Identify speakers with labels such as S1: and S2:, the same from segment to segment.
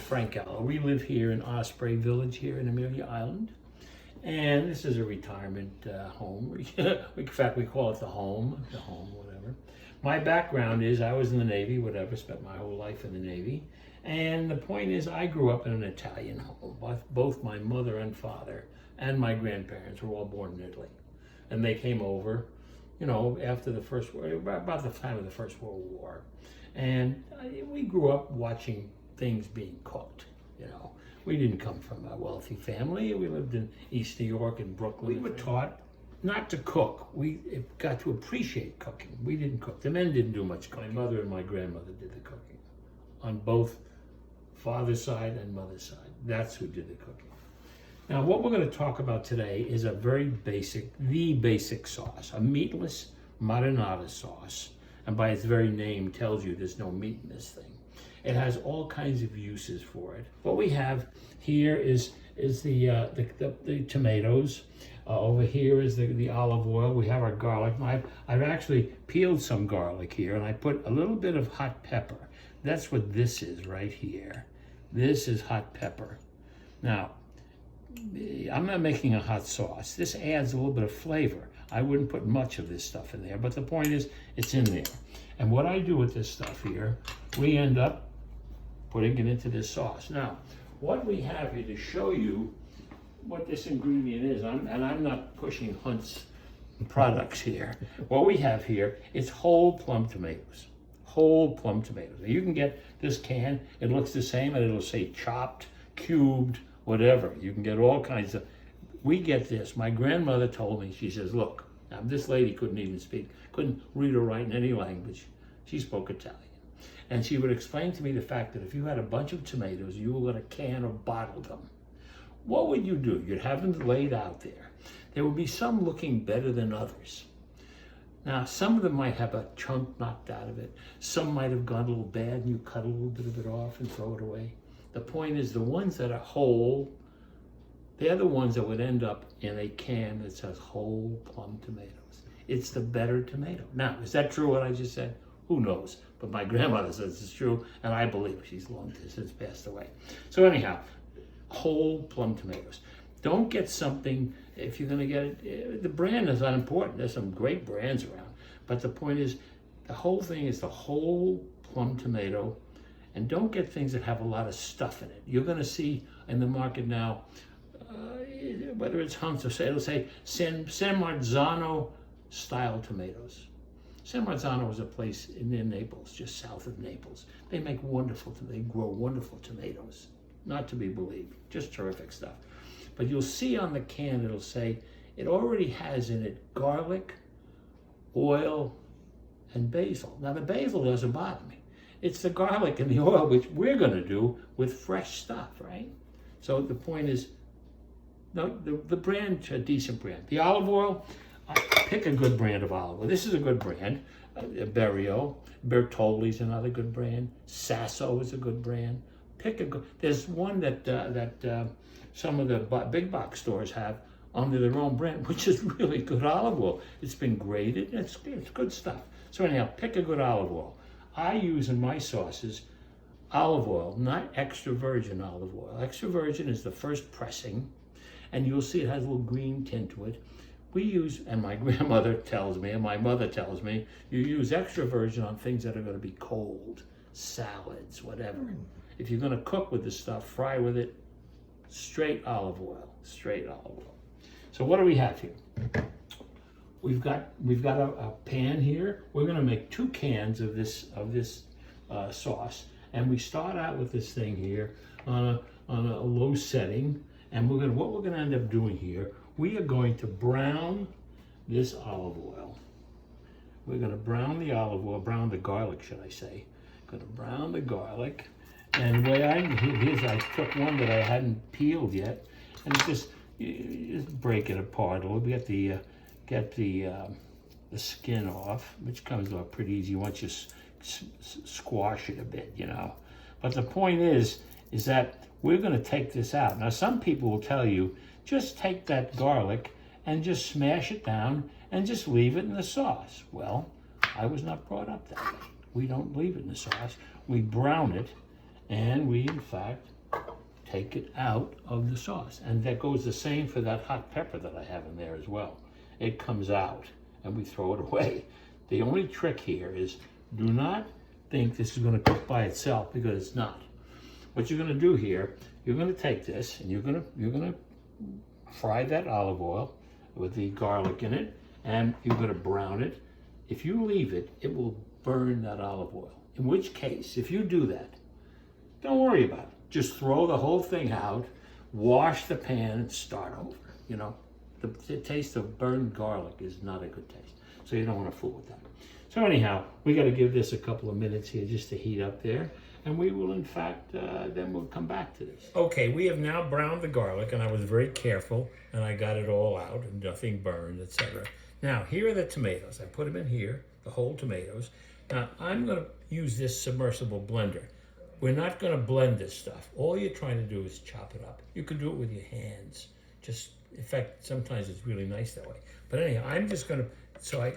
S1: Frank Gallo. We live here in Osprey Village here in Amelia Island. And this is a retirement home. In fact, we call it the home, whatever. My background is I was in the Navy, whatever, spent my whole life in the Navy. And the point is I grew up in an Italian home. Both my mother and father and my grandparents were all born in Italy. And they came over, you know, after the First War, about the time of the First World War. And we grew up watching things being cooked, you know. We didn't come from a wealthy family. We lived in East New York and Brooklyn. We were taught not to cook. We got to appreciate cooking. We didn't cook. The men didn't do much cooking. My mother and my grandmother did the cooking on both father's side and mother's side. That's who did the cooking. Now, what we're going to talk about today is a very basic, the basic sauce, a meatless marinara sauce. And by its very name tells you there's no meat in this thing. It has all kinds of uses for it. What we have here is the tomatoes. Over here is the olive oil. We have our garlic. I've actually peeled some garlic here, and I put a little bit of hot pepper. That's what this is right here. This is hot pepper. Now, I'm not making a hot sauce. This adds a little bit of flavor. I wouldn't put much of this stuff in there, but the point is, it's in there. And what I do with this stuff here, we end up putting it into this sauce. Now, what we have here to show you what this ingredient is, and I'm not pushing Hunt's products here. What we have here is whole plum tomatoes. Whole plum tomatoes. Now, you can get this can, it looks the same, and it'll say chopped, cubed, whatever. You can get all kinds of, we get this. My grandmother told me, she says, look, now this lady couldn't even speak, couldn't read or write in any language. She spoke Italian. And she would explain to me the fact that if you had a bunch of tomatoes, you were going to can or bottle them. What would you do? You'd have them laid out there. There would be some looking better than others. Now, some of them might have a chunk knocked out of it. Some might have gone a little bad and you cut a little bit of it off and throw it away. The point is the ones that are whole, they're the ones that would end up in a can that says whole plum tomatoes. It's the better tomato. Now, is that true what I just said? Who knows? But my grandmother says it's true, and I believe she's long since passed away. So anyhow, whole plum tomatoes. Don't get something, if you're going to get it, the brand is unimportant. There's some great brands around. But the point is, the whole thing is the whole plum tomato. And don't get things that have a lot of stuff in it. You're going to see in the market now, whether it's Hunt's or say, it'll say San Marzano style tomatoes. San Marzano is a place near Naples, just south of Naples. They make they grow wonderful tomatoes. Not to be believed, just terrific stuff. But you'll see on the can, it'll say, it already has in it garlic, oil, and basil. Now the basil doesn't bother me. It's the garlic and the oil, which we're going to do with fresh stuff, right? So the point is, no, the brand, a decent brand. The olive oil, pick a good brand of olive oil. This is a good brand. Berio, Bertolli's another good brand. Sasso is a good brand. Pick a good. There's one that some of the big box stores have under their own brand, which is really good olive oil. It's been graded. It's good stuff. So anyhow, pick a good olive oil. I use in my sauces olive oil, not extra virgin olive oil. Extra virgin is the first pressing, and you'll see it has a little green tint to it. We use, and my grandmother tells me, and my mother tells me, you use extra virgin on things that are going to be cold, salads, whatever. If you're going to cook with this stuff, fry with it, straight olive oil, straight olive oil. So what do we have here? We've got a pan here. We're going to make 2 cans of this sauce, and we start out with this thing here on a low setting. And what we're going to end up doing here, we are going to brown this olive oil. We're going to brown the olive oil, brown the garlic, should I say? Going to brown the garlic, and the way I took one that I hadn't peeled yet, and just break it apart a little bit. Get the skin off, which comes off pretty easy once you squash it a bit, you know. But the point is that we're going to take this out. Now, some people will tell you, just take that garlic and just smash it down and just leave it in the sauce. Well, I was not brought up that way. We don't leave it in the sauce. We brown it, and we, in fact, take it out of the sauce. And that goes the same for that hot pepper that I have in there as well. It comes out and we throw it away. The only trick here is do not think this is going to cook by itself, because it's not. What you're going to do here, you're going to take this and you're going to fry that olive oil with the garlic in it, and you're going to brown it. If you leave it, it will burn that olive oil. In which case, if you do that, don't worry about it. Just throw the whole thing out, wash the pan, and start over. You know, the taste of burned garlic is not a good taste, so you don't want to fool with that. So anyhow, we got to give this a couple of minutes here just to heat up there, and we will, in fact, then we'll come back to this. Okay, we have now browned the garlic, and I was very careful, and I got it all out, and nothing burned, etc. Now, here are the tomatoes. I put them in here, the whole tomatoes. Now, I'm going to use this submersible blender. We're not going to blend this stuff. All you're trying to do is chop it up. You can do it with your hands. Just, in fact, sometimes it's really nice that way. But anyhow, I'm just going to, so I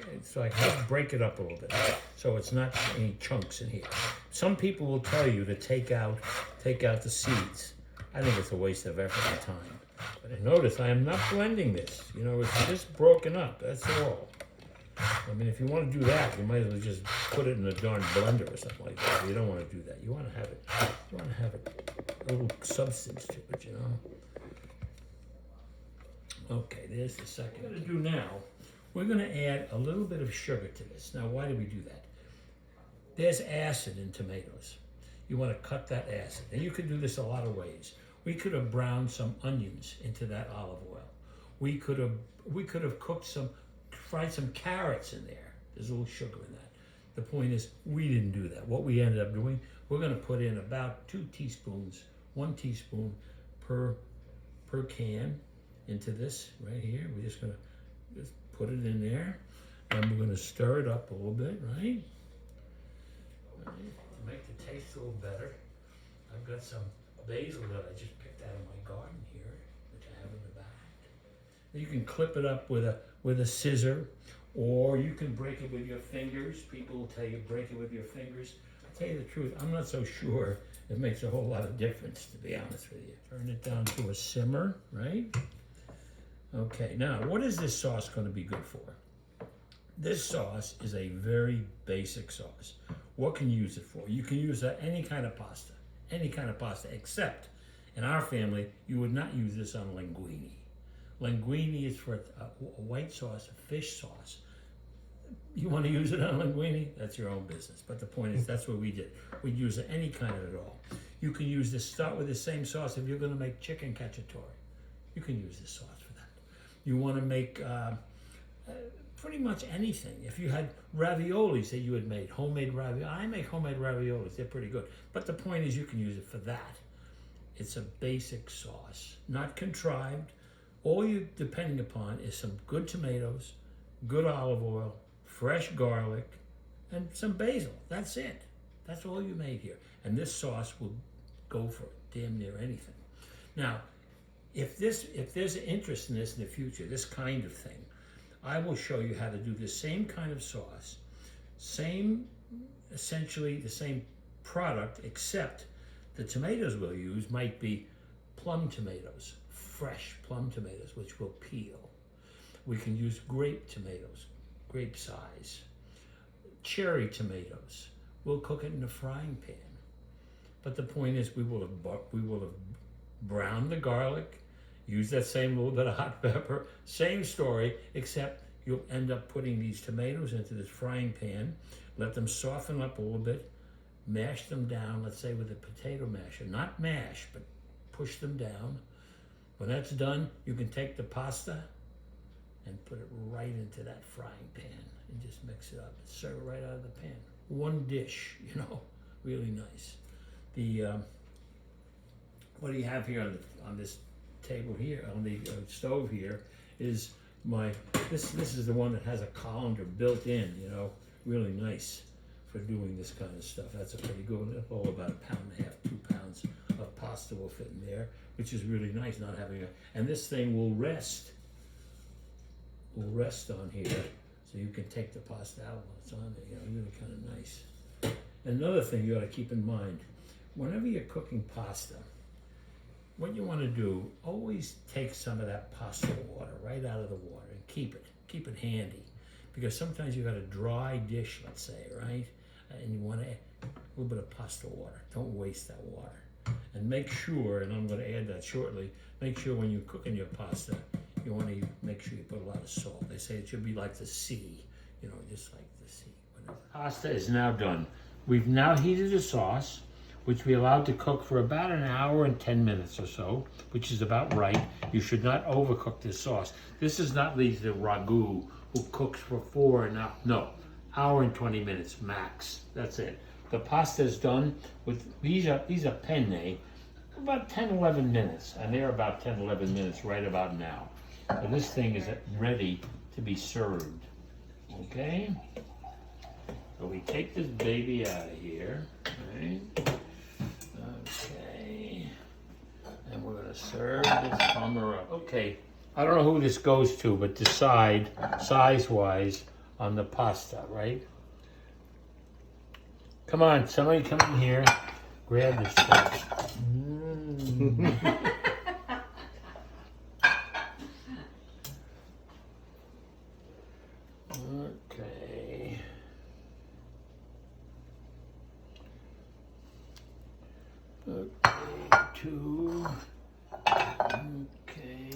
S1: just break it up a little bit, so it's not any chunks in here. Some people will tell you to take out the seeds. I think it's a waste of effort and time. But notice I am not blending this. You know, it's just broken up. That's all. I mean, if you want to do that, you might as well just put it in a darn blender or something like that. You don't want to do that. You want to have it. You want to have a little substance to it. You know. Okay, there's the second. What we're going to do now, we're going to add a little bit of sugar to this. Now, why do we do that? There's acid in tomatoes. You want to cut that acid. And you could do this a lot of ways. We could have browned some onions into that olive oil. We could have fried some carrots in there. There's a little sugar in that. The point is, we didn't do that. What we ended up doing, we're going to put in about 2 teaspoons, 1 teaspoon per can into this right here. We're just going to put it in there, and we're going to stir it up a little bit, right? To make the taste a little better. I've got some basil that I just picked out of my garden here, which I have in the back. You can clip it up with a scissor, or you can break it with your fingers. People will tell you break it with your fingers. I'll tell you the truth, I'm not so sure it makes a whole lot of difference, to be honest with you. Turn it down to a simmer, right? Okay, now what is this sauce going to be good for? This sauce is a very basic sauce. What can you use it for? You can use any kind of pasta, except in our family, you would not use this on linguine. Linguine is for a white sauce, a fish sauce. You want to use it on linguine? That's your own business. But the point is, that's what we did. We'd use it any kind of it all. You can use this, start with the same sauce if you're going to make chicken cacciatore. You can use this sauce for that. You want to make pretty much anything. If you had raviolis that you had made, homemade ravioli. I make homemade raviolis. They're pretty good. But the point is, you can use it for that. It's a basic sauce, not contrived. All you're depending upon is some good tomatoes, good olive oil, fresh garlic, and some basil. That's it. That's all you made here. And this sauce will go for damn near anything. Now, if there's an interest in this in the future, this kind of thing, I will show you how to do the same kind of sauce, essentially the same product, except the tomatoes we'll use might be plum tomatoes, fresh plum tomatoes, which will peel. We can use grape tomatoes, grape size. Cherry tomatoes, we'll cook it in a frying pan. But the point is, we will have browned the garlic, use that same little bit of hot pepper, same story, except you'll end up putting these tomatoes into this frying pan, let them soften up a little bit, mash them down, let's say with a potato masher, not mash, but push them down. When that's done, you can take the pasta and put it right into that frying pan and just mix it up and serve it right out of the pan. One dish, really nice. What do you have here on this table here, on the stove here, is this is the one that has a colander built in, really nice for doing this kind of stuff. That's a pretty good one. Oh, about 1.5 pounds, 2 pounds of pasta will fit in there, which is really nice, not having and this thing will rest on here, so you can take the pasta out when it's on there, really kind of nice. Another thing you ought to keep in mind, whenever you're cooking pasta, what you want to do, always take some of that pasta water right out of the water and keep it handy, because sometimes you got a dry dish, let's say, right, and you want to add a little bit of pasta water. Don't waste that water, and make sure, and I'm going to add that shortly, make sure when you're cooking your pasta, you want to make sure you put a lot of salt. They say it should be like the sea, you know, just like the sea. Whatever. Pasta is now done. We've now heated the sauce, which we allowed to cook for about an hour and 10 minutes or so, which is about right. You should not overcook this sauce. This is not the ragu who cooks for 4 and up. No, hour and 20 minutes max. That's it. The pasta is done with, these are penne, about 10, 11 minutes, and they're about 10, 11 minutes right about now. And this thing is ready to be served, okay? So we take this baby out of here, right? Okay, and we're gonna serve this hummer up. Okay, I don't know who this goes to, but decide size-wise on the pasta, right? Come on, somebody come in here, grab this first. Okay. Okay, 2. Okay.